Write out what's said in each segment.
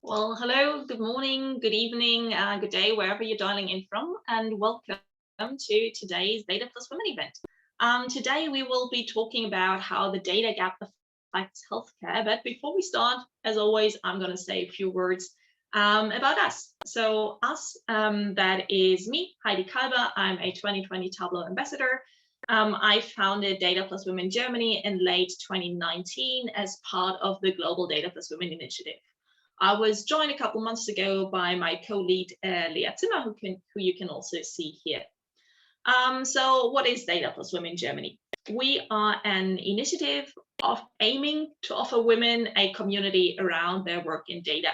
Well, hello, good morning, good evening, good day, wherever you're dialing in from, and welcome to today's Data Plus Women event. Today, we will be talking about how the data gap affects healthcare. But before we start, as always, I'm going to say a few words about us. So us, that is me, Heidi Kalber. I'm a 2020 Tableau ambassador. I founded Data Plus Women Germany in late 2019 as part of the Global Data Plus Women initiative. I was joined a couple months ago by my co-lead, Lea Zimmer, who you can also see here. So what is Data Plus Women Germany? We are an initiative of aiming to offer women a community around their work in data.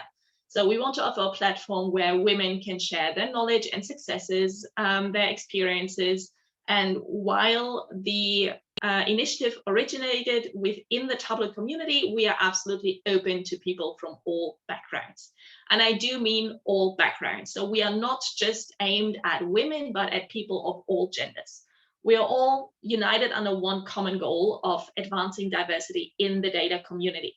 So we want to offer a platform where women can share their knowledge and successes, their experiences. And while the initiative originated within the Tableau community, we are absolutely open to people from all backgrounds. And I do mean all backgrounds. So we are not just aimed at women, but at people of all genders. We are all united under one common goal of advancing diversity in the data community.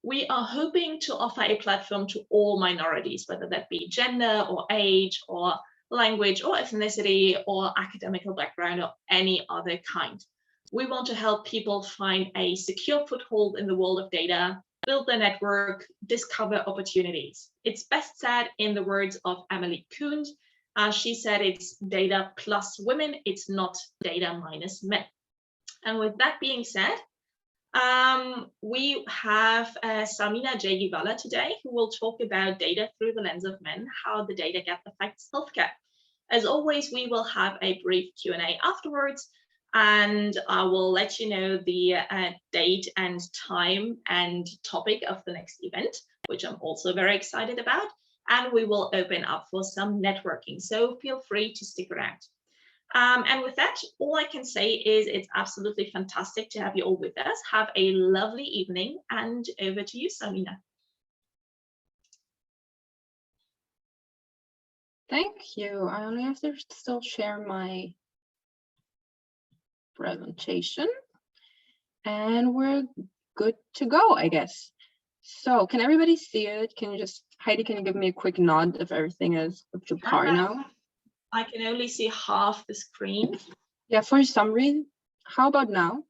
We are hoping to offer a platform to all minorities, whether that be gender or age or language or ethnicity or academical background or any other kind. We want to help people find a secure foothold in the world of data, build their network, discover opportunities. It's best said in the words of Emily Kuhn. She said it's data plus women, it's not data minus men. And with that being said, we have Salmina Guivala today, who will talk about data through the lens of men, how the data gap affects healthcare. As always, we will have a brief Q&A afterwards, and I will let you know the date and time and topic of the next event, which I'm also very excited about. And we will open up for some networking, so feel free to stick around. And with that, all I can say is it's absolutely fantastic to have you all with us. Have a lovely evening, and over to you, Salmina. Thank you. I only have to still share my presentation, and we're good to go, I guess. So can everybody see it? Can you just, Heidi, can you give me a quick nod if everything is up to par now? I can only see half the screen. Yeah, for some reason. How about now?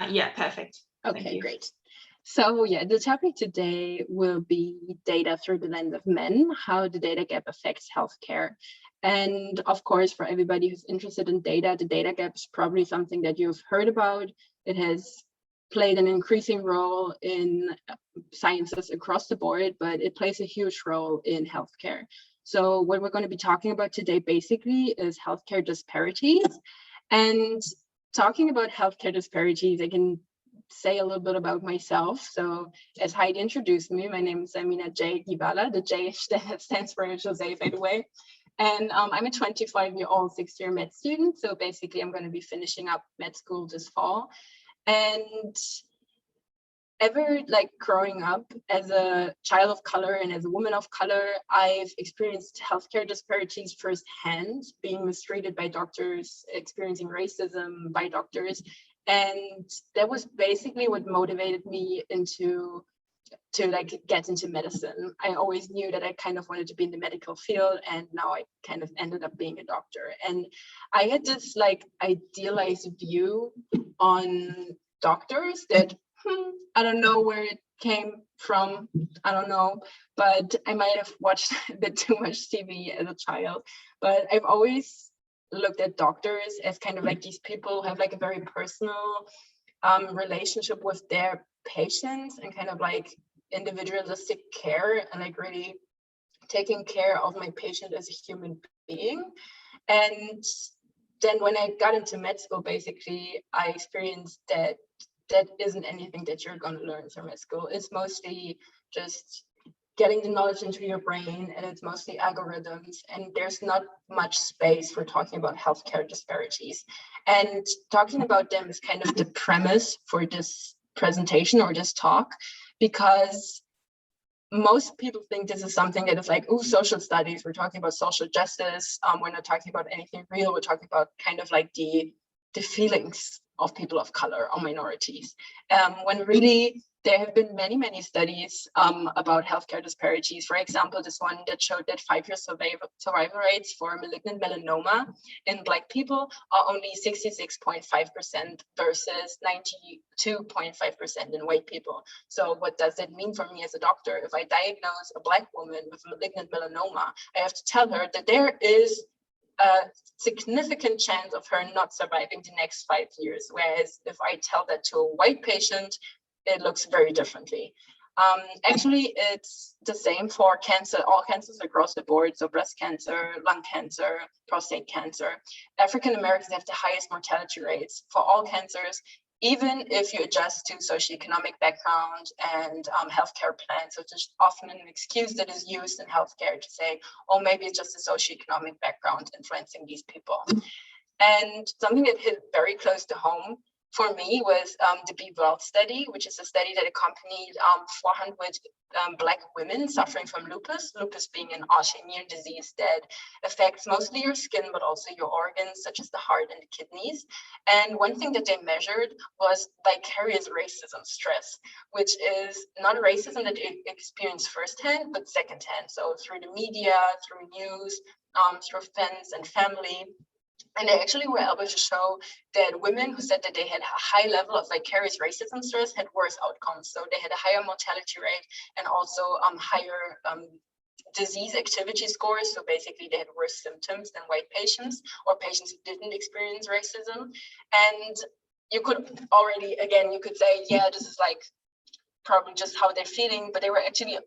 Yeah, perfect. Okay, great. So yeah, the topic today will be data through the lens of men, how the data gap affects healthcare. And of course, for everybody who's interested in data, the data gap is probably something that you've heard about. It has played an increasing role in sciences across the board, but it plays a huge role in healthcare. So what we're going to be talking about today basically is healthcare disparities. And talking about healthcare disparities, I can say a little bit about myself. So as Heidi introduced me, my name is Salmina Guivala. The J stands for Jose, by the way. And I'm a 25-year-old sixth-year med student. So basically, I'm going to be finishing up med school this fall. And ever like growing up as a child of color and as a woman of color, I've experienced healthcare disparities firsthand, being mistreated by doctors, experiencing racism by doctors. And that was basically what motivated me to like get into medicine. I always knew that I kind of wanted to be in the medical field, and now I kind of ended up being a doctor. And I had this like idealized view on doctors that I don't know where it came from. I don't know, but I might have watched a bit too much TV as a child. But I've always looked at doctors as kind of like these people who have like a very personal relationship with their patients and kind of like individualistic care and like really taking care of my patient as a human being. And then when I got into med school, basically, I experienced that that isn't anything that you're going to learn from med school. It's mostly just getting the knowledge into your brain, and it's mostly algorithms, and there's not much space for talking about healthcare disparities. And talking about them is kind of the premise for this presentation or this talk, because most people think this is something that is like, oh, social studies, we're talking about social justice, we're not talking about anything real, we're talking about kind of like the feelings of people of color or minorities. When really there have been many studies about healthcare disparities. For example, this one that showed that 5-year survival rates for malignant melanoma in Black people are only 66.5% versus 92.5% in white people. So what does that mean for me as a doctor? If I diagnose a Black woman with malignant melanoma, I have to tell her that there is a significant chance of her not surviving the next 5 years. Whereas if I tell that to a white patient, it looks very differently. Actually, it's the same for cancer, all cancers across the board. So breast cancer, lung cancer, prostate cancer. African Americans have the highest mortality rates for all cancers, even if you adjust to socioeconomic background and healthcare plans. So there's often an excuse that is used in healthcare to say, oh, maybe it's just a socioeconomic background influencing these people. And something that hit very close to home for me was the Guivala study, which is a study that accompanied 400 Black women suffering from lupus being an autoimmune disease that affects mostly your skin, but also your organs, such as the heart and the kidneys. And one thing that they measured was vicarious racism stress, which is not a racism that you experience firsthand, but secondhand. So through the media, through news, through friends and family. And they actually were able to show that women who said that they had a high level of vicarious racism stress had worse outcomes. So they had a higher mortality rate and also higher disease activity scores. So basically they had worse symptoms than white patients or patients who didn't experience racism. And you could already, again, you could say, yeah, this is like probably just how they're feeling, but they were actually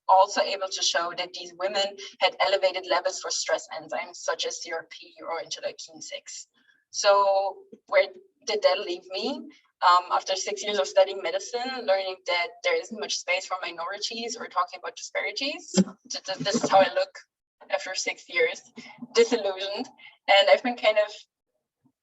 also able to show that these women had elevated levels for stress enzymes such as CRP or interleukin-6. So where did that leave me? After 6 years of studying medicine, learning that there isn't much space for minorities or talking about disparities. This is how I look after 6 years, disillusioned. And I've been kind of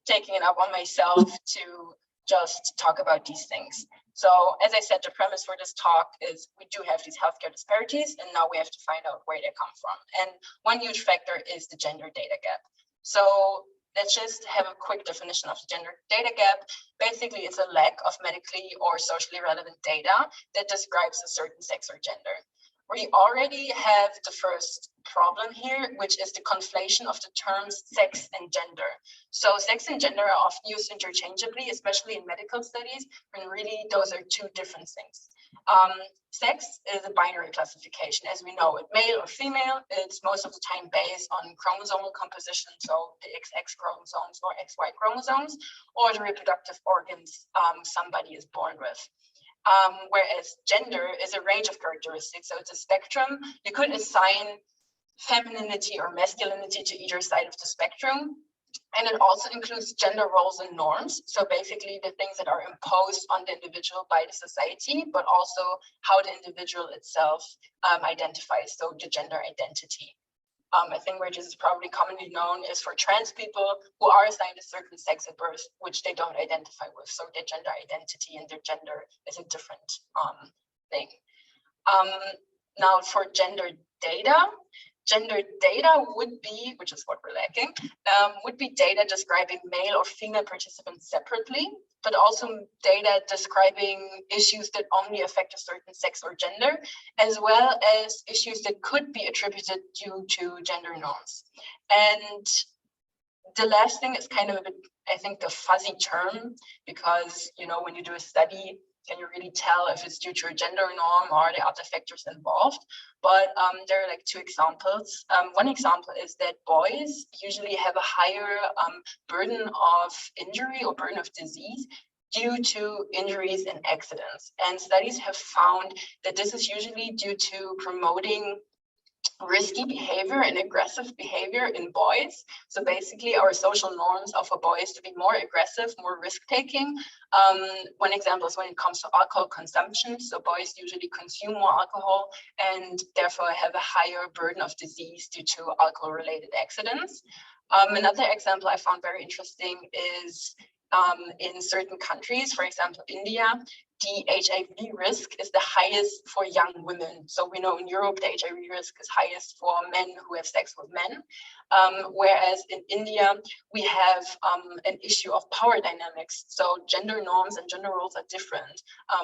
taking it up on myself to just talk about these things. So as I said, the premise for this talk is we do have these healthcare disparities, and now we have to find out where they come from. And one huge factor is the gender data gap. So let's just have a quick definition of the gender data gap. Basically, it's a lack of medically or socially relevant data that describes a certain sex or gender. We already have the first problem here, which is the conflation of the terms sex and gender. So sex and gender are often used interchangeably, especially in medical studies, when really those are two different things. Sex is a binary classification, as we know it, male or female. It's most of the time based on chromosomal composition, so the XX chromosomes or XY chromosomes, or the reproductive organs somebody is born with. Whereas gender is a range of characteristics, so it's a spectrum. You could assign femininity or masculinity to either side of the spectrum. And it also includes gender roles and norms. So basically the things that are imposed on the individual by the society, but also how the individual itself identifies, so the gender identity. I think where this is probably commonly known is for trans people who are assigned a certain sex at birth, which they don't identify with. So their gender identity and their gender is a different thing. Now for gender data would be, which is what we're lacking, would be data describing male or female participants separately, but also data describing issues that only affect a certain sex or gender, as well as issues that could be attributed due to gender norms. And the last thing is kind of a bit, I think, the fuzzy term, because, you know, when you do a study, can you really tell if it's due to a gender norm or are there other factors involved? But there are like two examples. One example is that boys usually have a higher burden of injury or burden of disease due to injuries and accidents. And studies have found that this is usually due to promoting risky behavior and aggressive behavior in boys. So basically our social norms are for boys to be more aggressive, more risk-taking. One example is when it comes to alcohol consumption. So boys usually consume more alcohol and therefore have a higher burden of disease due to alcohol-related accidents. Another example I found very interesting is in certain countries, for example, India, the HIV risk is the highest for young women. So we know in Europe, the HIV risk is highest for men who have sex with men. Whereas in India, we have an issue of power dynamics. So gender norms and gender roles are different.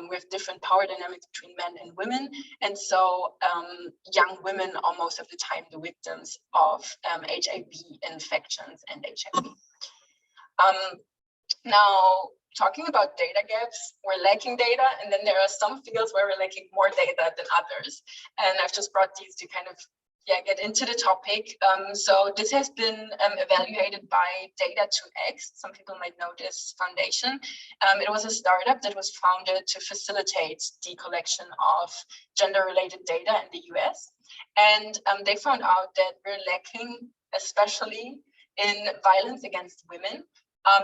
We have different power dynamics between men and women. And so young women are most of the time the victims of HIV infections and HIV. Now, talking about data gaps, we're lacking data, and then there are some fields where we're lacking more data than others. And I've just brought these to kind of get into the topic. So this has been evaluated by Data2X. Some people might know this foundation. It was a startup that was founded to facilitate the collection of gender-related data in the US. And they found out that we're lacking, especially in violence against women,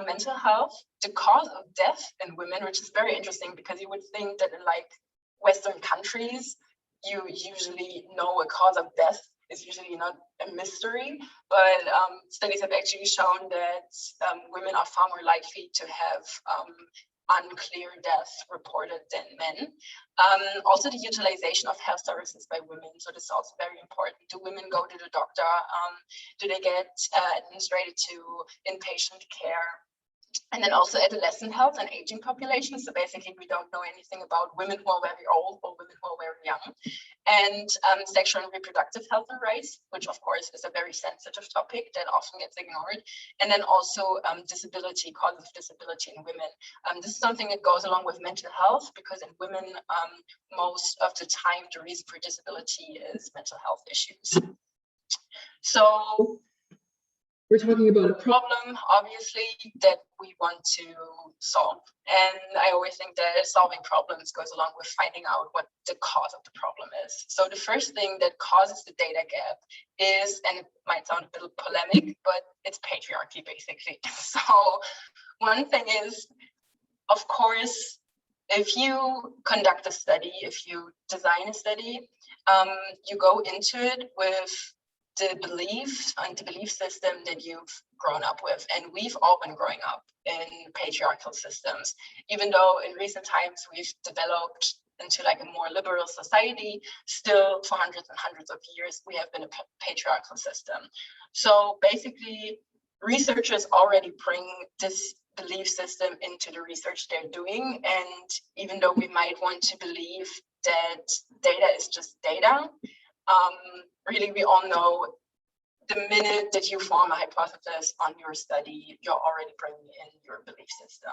mental health, the cause of death in women, which is very interesting because you would think that in like Western countries, you usually know a cause of death is usually not a mystery, but studies have actually shown that women are far more likely to have unclear deaths reported than men. Also the utilization of health services by women. So this is also very important. Do women go to the doctor? Do they get administrated to inpatient care? And then also adolescent health and aging populations. So basically we don't know anything about women who are very old or women who are very young. And sexual and reproductive health and rights, which of course is a very sensitive topic that often gets ignored. And then also disability, causes of disability in women. This is something that goes along with mental health because in women, most of the time, the reason for disability is mental health issues. So we're talking about a problem, obviously, that we want to solve. And I always think that solving problems goes along with finding out what the cause of the problem is. So the first thing that causes the data gap is, and it might sound a little polemic, but it's patriarchy, basically. So one thing is, of course, if you conduct a study, if you design a study, you go into it with the belief and the belief system that you've grown up with. And we've all been growing up in patriarchal systems, even though in recent times we've developed into like a more liberal society, still for hundreds and hundreds of years, we have been a patriarchal system. So basically, researchers already bring this belief system into the research they're doing. And even though we might want to believe that data is just data, really, we all know the minute that you form a hypothesis on your study, you're already bringing in your belief system.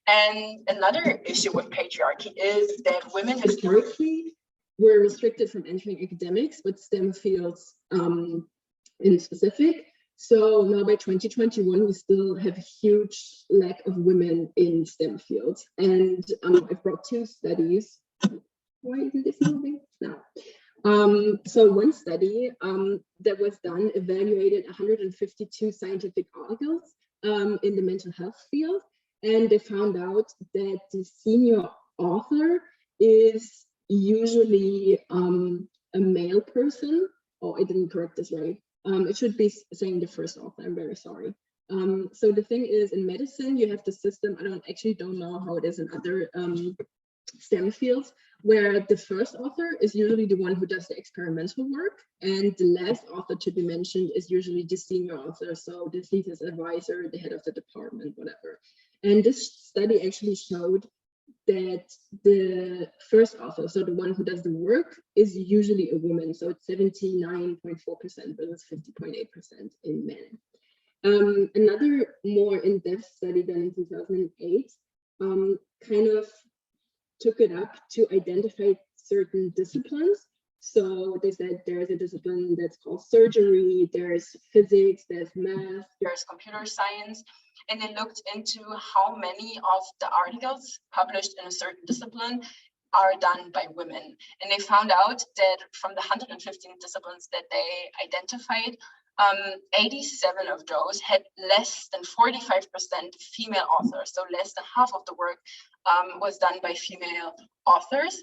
And another issue with patriarchy is that women historically were restricted from entering academics, but STEM fields in specific. So now by 2021, we still have a huge lack of women in STEM fields. And I've brought two studies. Why isn't this moving? No. So one study that was done evaluated 152 scientific articles in the mental health field, and they found out that the senior author is usually a male person. Oh, I didn't correct this right. It should be saying the first author. I'm very sorry. So the thing is, in medicine, you have the system. I don't know how it is in other STEM fields, where the first author is usually the one who does the experimental work, and the last author to be mentioned is usually the senior author, so the thesis advisor, the head of the department, whatever. And this study actually showed that the first author, so the one who does the work, is usually a woman, so it's 79.4% versus 50.8% in men. Another more in-depth study done in 2008 kind of took it up to identify certain disciplines. So they said there's a discipline that's called surgery, there's physics, there's math, there's computer science. And they looked into how many of the articles published in a certain discipline are done by women. And they found out that from the 115 disciplines that they identified, 87 of those had less than 45% female authors. So less than half of the work was done by female authors.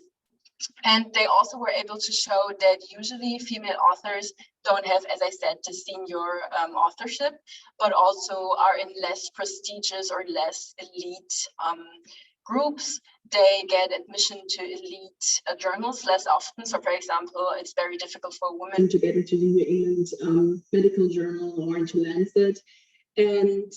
And they also were able to show that usually female authors don't have, as I said, the senior authorship, but also are in less prestigious or less elite groups, they get admission to elite journals less often. So for example, it's very difficult for women to get into the New England Medical Journal or into Lancet. And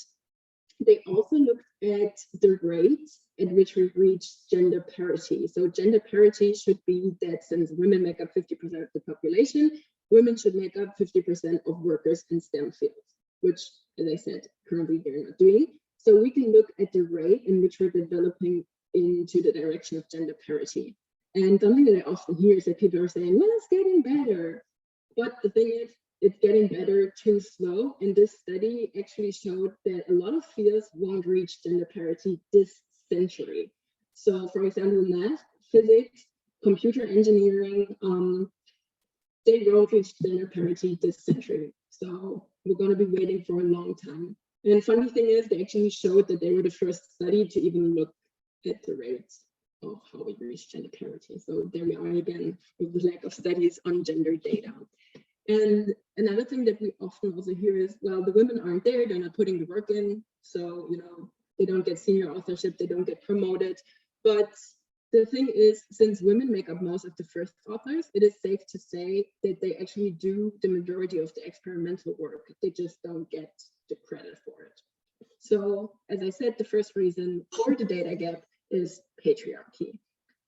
they also looked at the rates at which we've reached gender parity. So gender parity should be that since women make up 50% of the population, women should make up 50% of workers in STEM fields, which, as I said, currently they're not doing. So we can look at the rate in which we're developing into the direction of gender parity. And something that I often hear is that people are saying, well, it's getting better. But the thing is, it's getting better too slow. And this study actually showed that a lot of fields won't reach gender parity this century. So for example, math, physics, computer engineering, they won't reach gender parity this century. So we're going to be waiting for a long time. And funny thing is, they actually showed that they were the first study to even look at the rates of how we reach gender parity. So there we are again with the lack of studies on gender data. And another thing that we often also hear is, well, the women aren't there, they're not putting the work in. So, they don't get senior authorship, they don't get promoted. But the thing is, since women make up most of the first authors, it is safe to say that they actually do the majority of the experimental work. They just don't get the credit for it. So, as I said, the first reason for the data gap is patriarchy.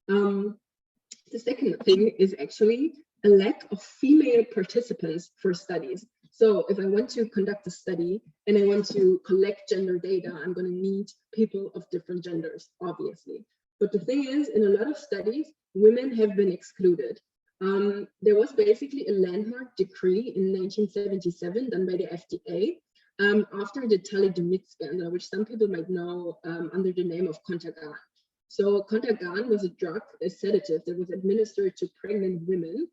The second thing is actually a lack of female participants for studies. So if I want to conduct a study and I want to collect gender data, I'm going to need people of different genders, obviously. But the thing is, in a lot of studies, women have been excluded. There was basically a landmark decree in 1977 done by the FDA after the thalidomide scandal, which some people might know under the name of Contagan. So Contagan was a drug, a sedative that was administered to pregnant women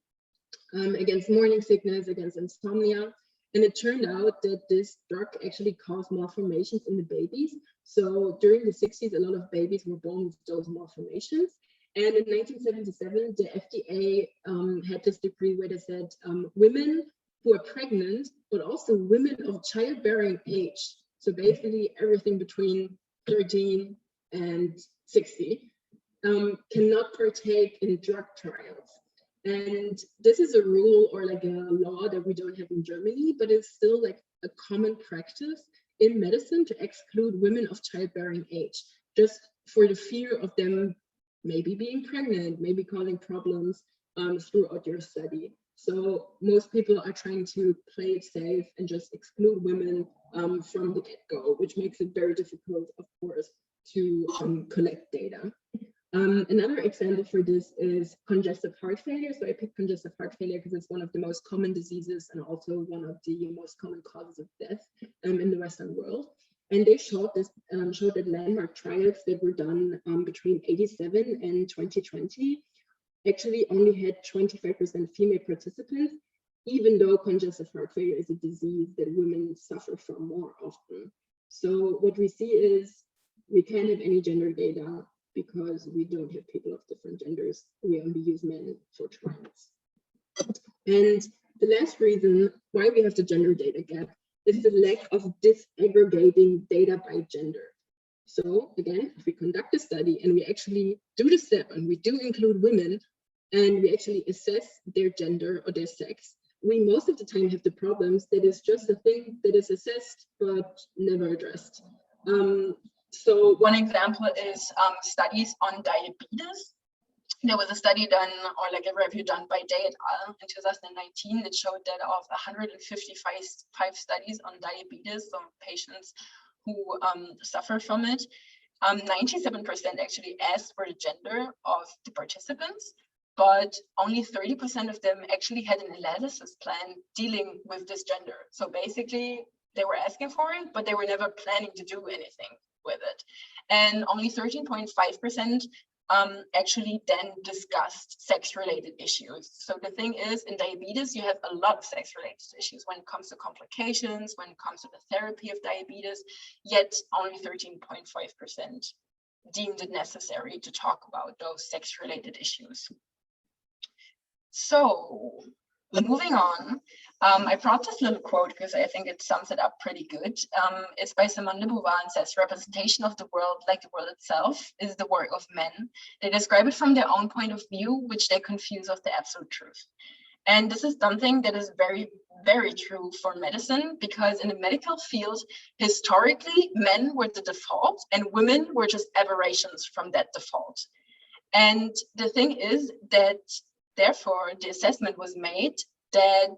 against morning sickness, against insomnia. And it turned out that this drug actually caused malformations in the babies. So during the 60s, a lot of babies were born with those malformations. And in 1977, the FDA had this decree where they said women who are pregnant, but also women of childbearing age, so basically everything between 13 and 60, cannot partake in drug trials. And this is a rule or like a law that we don't have in Germany, but it's still like a common practice in medicine to exclude women of childbearing age, just for the fear of them maybe being pregnant, maybe causing problems throughout your study. So most people are trying to play it safe and just exclude women from the get-go, which makes it very difficult, of course, to collect data. Another example for this is congestive heart failure. So I picked congestive heart failure because it's one of the most common diseases and also one of the most common causes of death in the Western world. And they showed that landmark trials that were done between 87 and 2020 actually only had 25% female participants, even though congestive heart failure is a disease that women suffer from more often. So what we see is we can't have any gender data because we don't have people of different genders. We only use men for trials. And the last reason why we have the gender data gap is the lack of disaggregating data by gender. So again, if we conduct a study and we actually do the step and we do include women and we actually assess their gender or their sex, we most of the time have the problems that is just a thing that is assessed but never addressed. So one example is studies on diabetes. There was a study done, or like a review done by Day et al. In 2019 that showed that of 155 studies on diabetes, so patients who suffer from it, 97% actually asked for the gender of the participants, but only 30% of them actually had an analysis plan dealing with this gender. So basically, they were asking for it, but they were never planning to do anything with it. And only 13.5% actually then discussed sex-related issues. So the thing is, in diabetes, you have a lot of sex-related issues when it comes to complications, when it comes to the therapy of diabetes, yet only 13.5% deemed it necessary to talk about those sex-related issues. So Moving on, I brought this little quote because I think it sums it up pretty good. It's by Simone de Beauvoir and says, representation of the world, like the world itself, is the work of men. They describe it from their own point of view, which they confuse with the absolute truth. And this is something that is very, very true for medicine, because in the medical field, historically, men were the default and women were just aberrations from that default. And the thing is that, therefore, the assessment was made that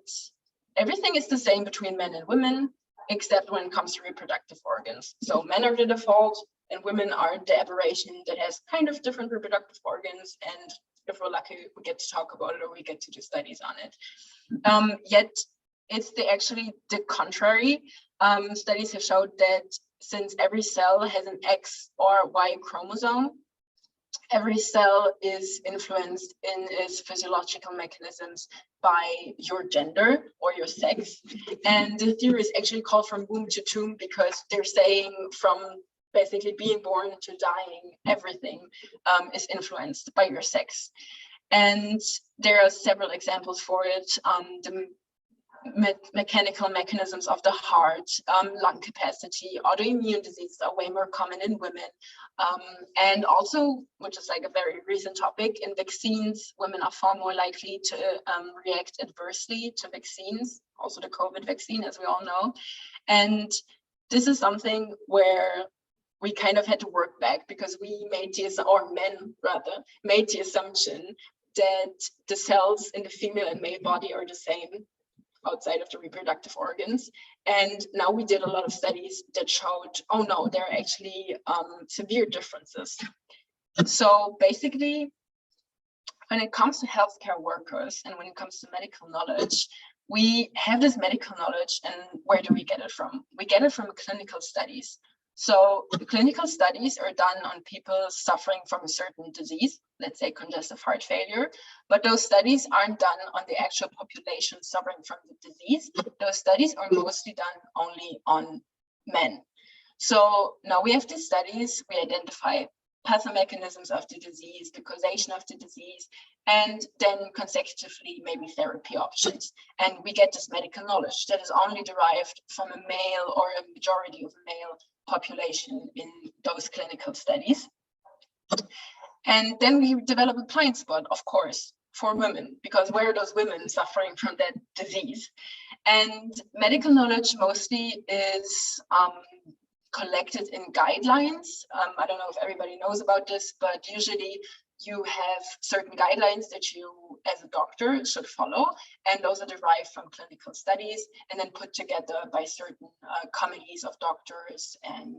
everything is the same between men and women, except when it comes to reproductive organs. So men are the default and women are the aberration that has kind of different reproductive organs. And if we're lucky, we get to talk about it or we get to do studies on it. Yet it's actually the contrary. Studies have showed that since every cell has an X or Y chromosome, every cell is influenced in its physiological mechanisms by your gender or your sex. And the theory is actually called from womb to tomb, because they're saying from basically being born to dying, everything is influenced by your sex. And there are several examples for it. The mechanical mechanisms of the heart, lung capacity, autoimmune diseases are way more common in women. And also, which is like a very recent topic, in vaccines, women are far more likely to react adversely to vaccines, also the COVID vaccine, as we all know. And this is something where we kind of had to work back, because we made or men rather, made the assumption that the cells in the female and male body are the same outside of the reproductive organs. And now we did a lot of studies that showed, oh no, there are actually severe differences. So basically, when it comes to healthcare workers and when it comes to medical knowledge, we have this medical knowledge, and where do we get it from? We get it from clinical studies. So the clinical studies are done on people suffering from a certain disease, let's say congestive heart failure, but those studies aren't done on the actual population suffering from the disease. Those studies are mostly done only on men. So now we have these studies, we identify pathomechanisms of the disease, the causation of the disease, and then consecutively maybe therapy options. And we get this medical knowledge that is only derived from a male or a majority of male population in those clinical studies. And then we develop a blind spot, of course, for women, because where are those women suffering from that disease? And medical knowledge mostly is collected in guidelines. I don't know if everybody knows about this, but usually you have certain guidelines that you as a doctor should follow, and those are derived from clinical studies and then put together by certain committees of doctors and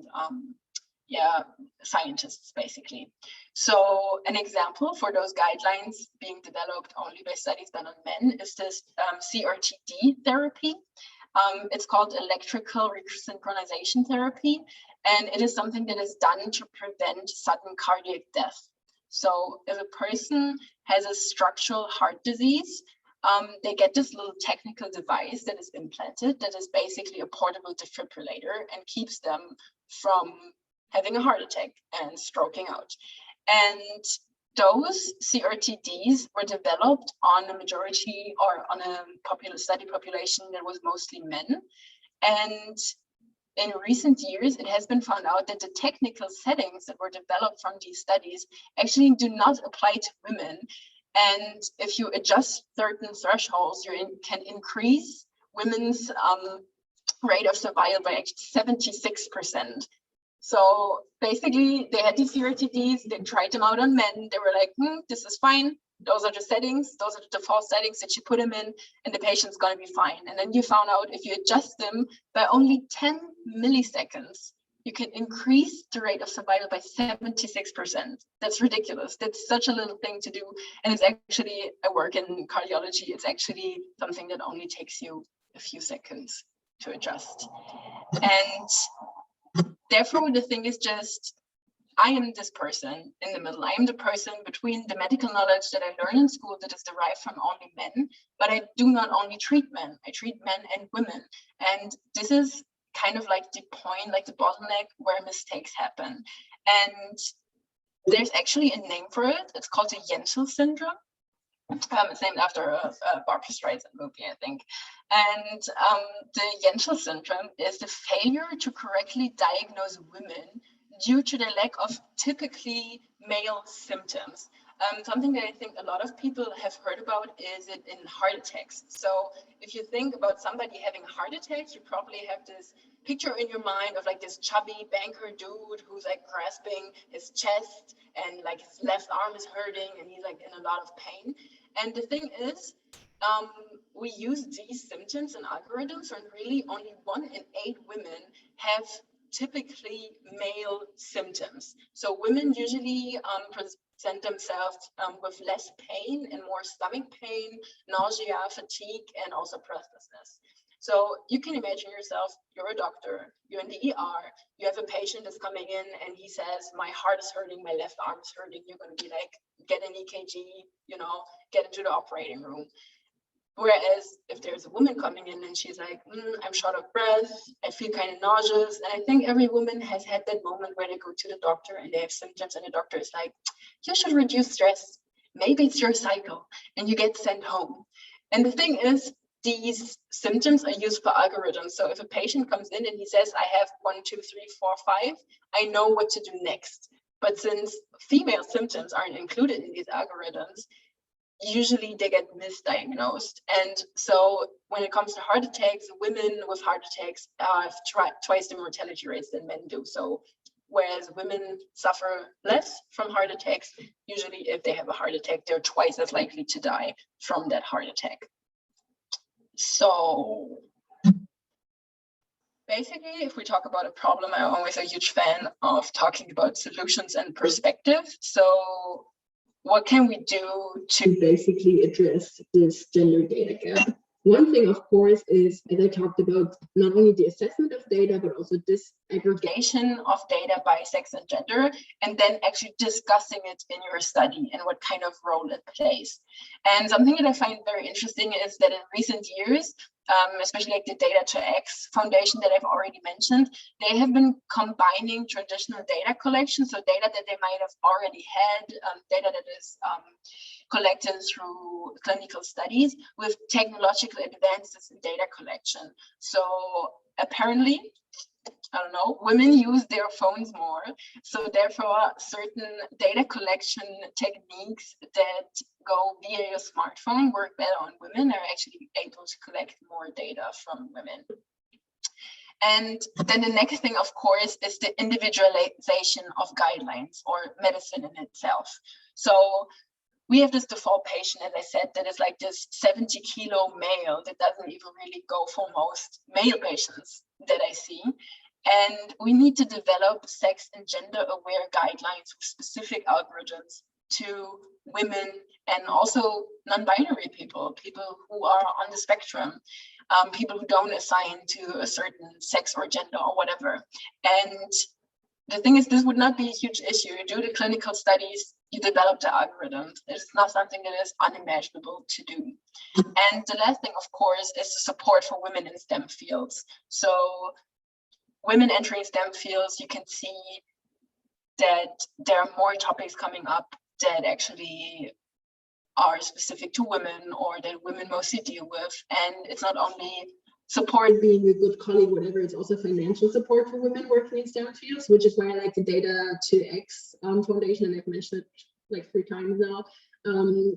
scientists, basically. So an example for those guidelines being developed only by studies done on men is this CRTD therapy. It's called electrical resynchronization therapy, and it is something that is done to prevent sudden cardiac death. So if a person has a structural heart disease, they get this little technical device that is implanted that is basically a portable defibrillator and keeps them from having a heart attack and stroking out. And those CRTDs were developed on a majority or on a study population that was mostly men. And in recent years, it has been found out that the technical settings that were developed from these studies actually do not apply to women. And if you adjust certain thresholds, you can increase women's rate of survival by 76%. So basically, they had these CRTDs, they tried them out on men. They were like, this is fine. Those are the settings. Those are the default settings that you put them in, and the patient's going to be fine. And then you found out if you adjust them by only 10 milliseconds, you can increase the rate of survival by 76%. That's ridiculous. That's such a little thing to do. And it's actually a work in cardiology. It's actually something that only takes you a few seconds to adjust. And therefore, the thing is just, I am this person in the middle. I am the person between the medical knowledge that I learn in school that is derived from only men, but I do not only treat men, I treat men and women. And this is kind of like the point, like the bottleneck where mistakes happen. And there's actually a name for it. It's called the Jensen syndrome. It's named after a Barbra Streisand movie, I think. And the Jenschel syndrome is the failure to correctly diagnose women due to the lack of typically male symptoms. Something that I think a lot of people have heard about is it in heart attacks. So if you think about somebody having a heart attack, you probably have this picture in your mind of like this chubby banker dude who's like grasping his chest and like his left arm is hurting and he's like in a lot of pain. And the thing is, we use these symptoms and algorithms, and really only 1 in 8 women have typically male symptoms. So women usually present themselves with less pain and more stomach pain, nausea, fatigue, and also breathlessness. So you can imagine yourself, you're a doctor, you're in the ER, you have a patient that's coming in and he says, my heart is hurting, my left arm is hurting. You're going to be like, get an EKG, get into the operating room. Whereas if there's a woman coming in and she's like, I'm short of breath, I feel kind of nauseous. And I think every woman has had that moment where they go to the doctor and they have symptoms and the doctor is like, you should reduce stress. Maybe it's your cycle, and you get sent home. And the thing is, these symptoms are used for algorithms. So if a patient comes in and he says, I have 1, 2, 3, 4, 5, I know what to do next. But since female symptoms aren't included in these algorithms, usually they get misdiagnosed. And so when it comes to heart attacks, women with heart attacks have twice the mortality rates than men do. So whereas women suffer less from heart attacks, usually if they have a heart attack, they're twice as likely to die from that heart attack. So basically, if we talk about a problem, I'm always a huge fan of talking about solutions and perspective. So what can we do to basically address this gender data gap? One thing, of course, is, as I talked about, not only the assessment of data, but also disaggregation of data by sex and gender, and then actually discussing it in your study and what kind of role it plays. And something that I find very interesting is that in recent years, especially like the Data to X Foundation that I've already mentioned, they have been combining traditional data collection, so data that they might have already had, data that is collected through clinical studies, with technological advances in data collection. So apparently, I don't know, women use their phones more. So therefore, certain data collection techniques that go via your smartphone work better on women, are actually able to collect more data from women. And then the next thing, of course, is the individualization of guidelines or medicine in itself. So we have this default patient, as I said, that is like this 70-kilo male that doesn't even really go for most male patients that I see. And we need to develop sex and gender aware guidelines with specific algorithms to women and also non-binary people, people who are on the spectrum, people who don't assign to a certain sex or gender or whatever. And the thing is, this would not be a huge issue. You do the clinical studies, you develop the algorithms. It's not something that is unimaginable to do. And the last thing, of course, is the support for women in STEM fields. So women entering STEM fields, you can see that there are more topics coming up that actually are specific to women or that women mostly deal with. And it's not only support being a good colleague, whatever, it's also financial support for women working in STEM fields, which is why I like the Data to X Foundation, and I've mentioned it like 3 times now,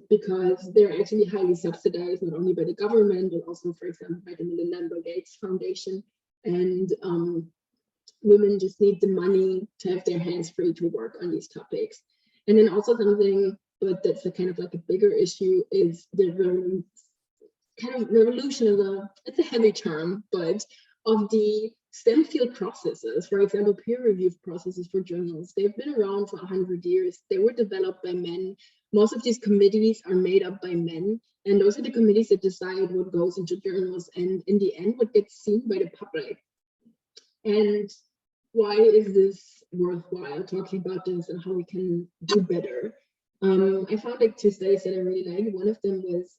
because they're actually highly subsidized, not only by the government, but also, for example, by the Melinda Gates Foundation. And women just need the money to have their hands free to work on these topics. And then also something, but that's a kind of like a bigger issue, is the kind of revolution of it's a heavy term, but of the STEM field processes, for example, peer review processes for journals. They've been around for 100 years. They were developed by men. Most of these committees are made up by men. And those are the committees that decide what goes into journals and in the end, what gets seen by the public. And why is this worthwhile talking about this and how we can do better? I found like 2 studies that I really like. One of them was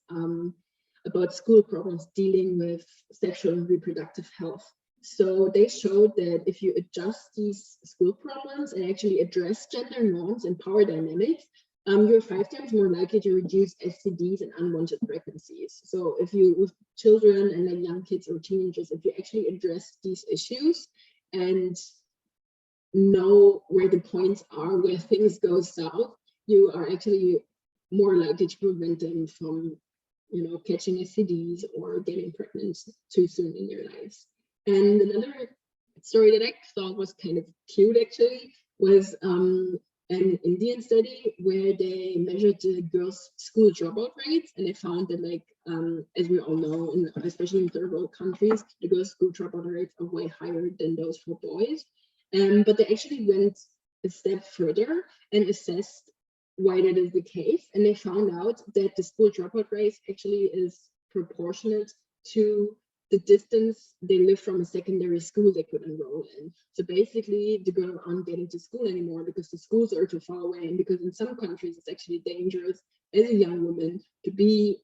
about school programs dealing with sexual and reproductive health. So they showed that if you adjust these school problems and actually address gender norms and power dynamics, you're 5 times more likely to reduce STDs and unwanted pregnancies. So if you, with children and like young kids or teenagers, if you actually address these issues and know where the points are where things go south, you are actually more likely to prevent them from, catching STDs or getting pregnant too soon in their lives. And another story that I thought was kind of cute actually was an Indian study where they measured the girls' school dropout rates, and they found that, like, as we all know, especially in third world countries, the girls' school dropout rates are way higher than those for boys. But they actually went a step further and assessed why that is the case, and they found out that the school dropout rate actually is proportionate to the distance they live from a secondary school they could enroll in. So basically, the girls aren't getting to school anymore because the schools are too far away, and because in some countries it's actually dangerous as a young woman to be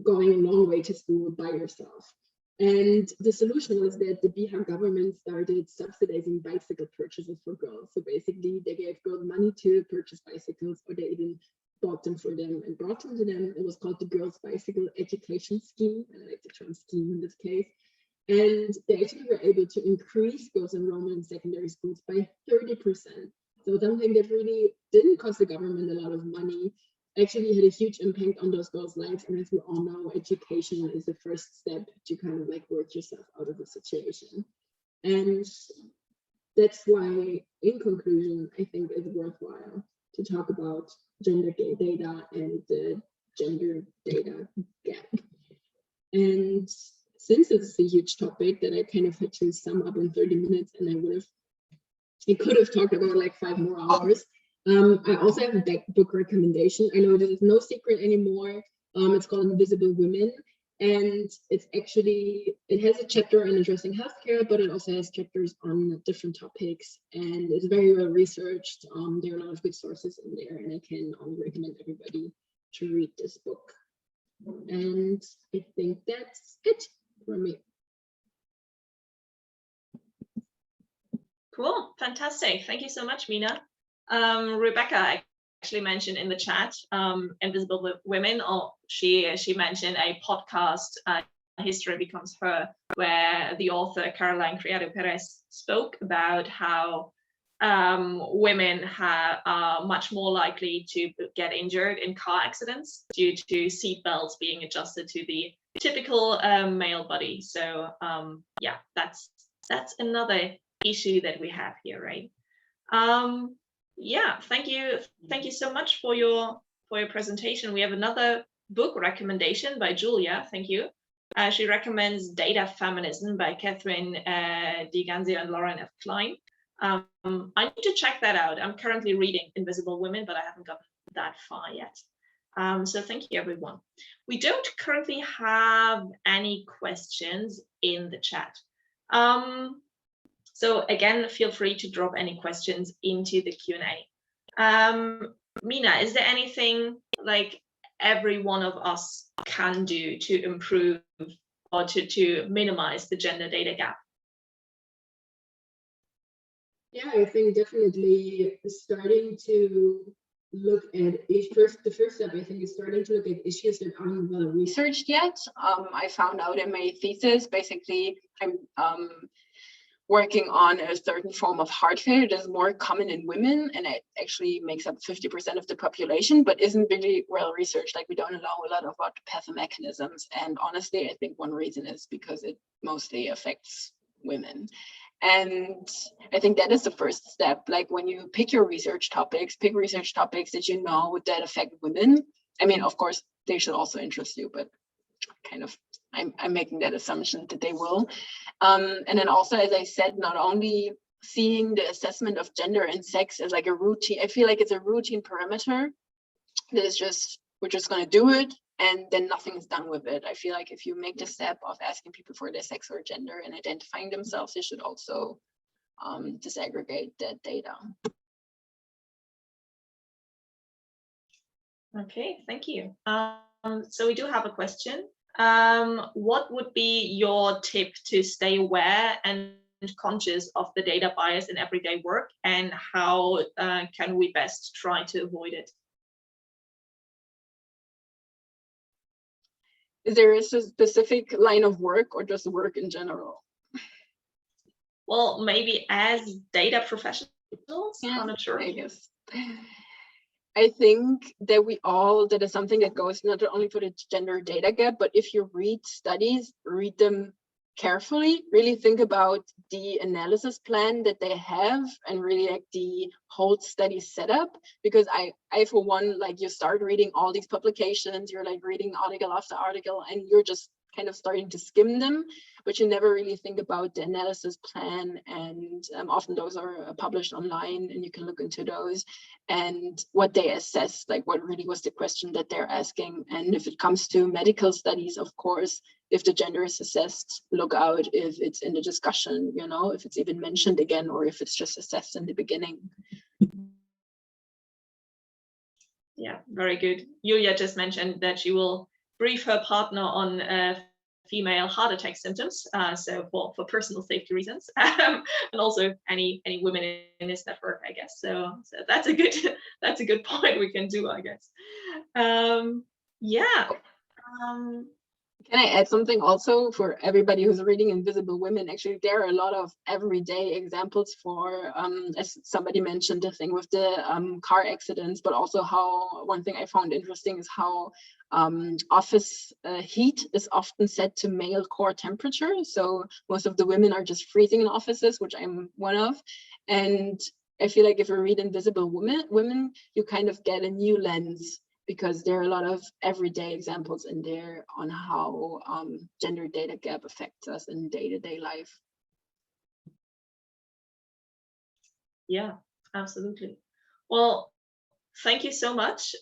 going a long way to school by yourself. And the solution was that the Bihar government started subsidizing bicycle purchases for girls. So basically, they gave girls money to purchase bicycles, or they even bought them for them and brought them to them. It was called the Girls' Bicycle Education Scheme, and I like the term scheme in this case. And they actually were able to increase girls' enrollment in secondary schools by 30%. So something that really didn't cost the government a lot of money actually had a huge impact on those girls' lives. And as we all know, education is the first step to kind of like work yourself out of a situation. And that's why, in conclusion, I think it's worthwhile to talk about gender data and the gender data gap. And since it's a huge topic that I kind of had to sum up in 30 minutes, and I could have talked about like 5 more hours. I also have a book recommendation. I know this is no secret anymore. It's called Invisible Women. And it has a chapter on addressing healthcare, but it also has chapters on different topics. And it's very well researched. There are a lot of good sources in there, and I can only recommend everybody to read this book. And I think that's it for me. Cool, fantastic. Thank you so much, Mina. Rebecca actually mentioned in the chat Invisible Women, or she mentioned a podcast, History Becomes Her, where the author Caroline Criado Perez spoke about how women are much more likely to get injured in car accidents due to seat belts being adjusted to the typical male body. So yeah, that's another issue that we have here, right? Yeah, thank you so much for your presentation. We have another book recommendation by Julia. Thank you. She recommends Data Feminism by Catherine DiGanzio and Lauren F. Klein. I need to check that out. I'm currently reading Invisible Women, but I haven't gotten that far yet. So thank you, everyone. We don't currently have any questions in the chat. So again, feel free to drop any questions into the Q&A. Mina, is there anything like every one of us can do to improve or to minimize the gender data gap? Yeah, I think definitely starting to look at the first step, I think, is starting to look at issues that aren't well researched yet. I found out in my thesis, basically, I'm working on a certain form of heart failure that is more common in women, and it actually makes up 50% of the population, but isn't really well researched. Like, we don't know a lot about the pathomechanisms. And honestly, I think one reason is because it mostly affects women. And I think that is the first step. Like, when you pick your research topics, pick research topics that you know that affect women. I mean, of course, they should also interest you, but kind of I'm making that assumption that they will. And then also, as I said, not only seeing the assessment of gender and sex as like a routine, I feel like it's a routine parameter that is just, we're just going to do it, and then nothing is done with it. I feel like if you make the step of asking people for their sex or gender and identifying themselves, you should also disaggregate that data. Okay, thank you. So we do have a question. What would be your tip to stay aware and conscious of the data bias in everyday work, and how can we best try to avoid it? Is there a specific line of work or just work in general? Well, maybe as data professionals, Yeah, I'm not sure. I guess. I think that is something that goes not only for the gender data gap, but if you read studies, read them carefully, really think about the analysis plan that they have and really like the whole study setup. Because I for one, like you start reading all these publications, you're like reading article after article and you're just kind of starting to skim them, but you never really think about the analysis plan. And often those are published online and you can look into those and what they assess, like what really was the question that they're asking. And if it comes to medical studies, of course, if the gender is assessed, look out if it's in the discussion, you know, if it's even mentioned again, or if it's just assessed in the beginning. Yeah, very good. Julia just mentioned that she will brief her partner on female heart attack symptoms, so for personal safety reasons, and also any women in this network, I guess. So that's a good point we can do, I guess. Yeah. Can I add something also for everybody who's reading Invisible Women? Actually, there are a lot of everyday examples for, as somebody mentioned, the thing with the car accidents, but also how one thing I found interesting is how office heat is often set to male core temperature. So most of the women are just freezing in offices, which I'm one of. And I feel like if you read Invisible Women, you kind of get a new lens, because there are a lot of everyday examples in there on how gender data gap affects us in day-to-day life. Yeah, absolutely. Well, thank you so much.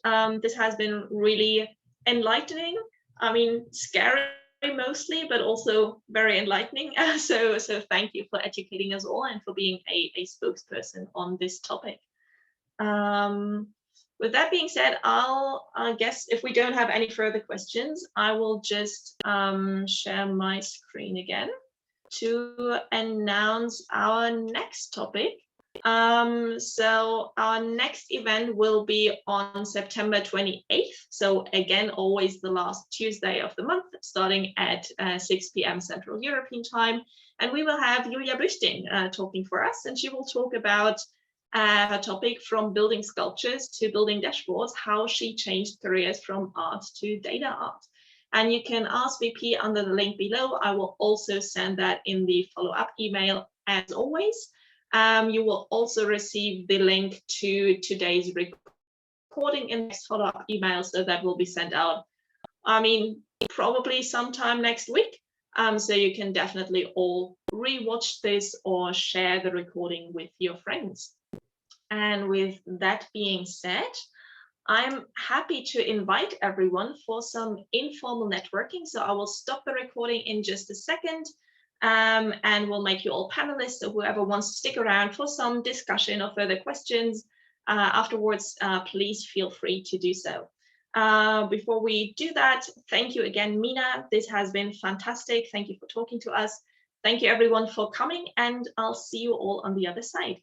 This has been really enlightening. I mean, scary mostly, but also very enlightening. So thank you for educating us all and for being a spokesperson on this topic. With that being said, I guess if we don't have any further questions, I will just share my screen again to announce our next topic. So our next event will be on September 28th. So again, always the last Tuesday of the month, starting at 6 p.m. Central European Time. And we will have Julia Büchting talking for us, and she will talk about her topic from building sculptures to building dashboards, how she changed careers from art to data art. And you can RSVP under the link below. I will also send that in the follow-up email as always. You will also receive the link to today's recording in the next follow-up email, so that will be sent out, I mean, probably sometime next week. So you can definitely all rewatch this or share the recording with your friends. And with that being said, I'm happy to invite everyone for some informal networking. So I will stop the recording in just a second, and we'll make you all panelists. So whoever wants to stick around for some discussion or further questions afterwards, please feel free to do so. Before we do that, thank you again, Mina. This has been fantastic. Thank you for talking to us. Thank you everyone for coming, and I'll see you all on the other side.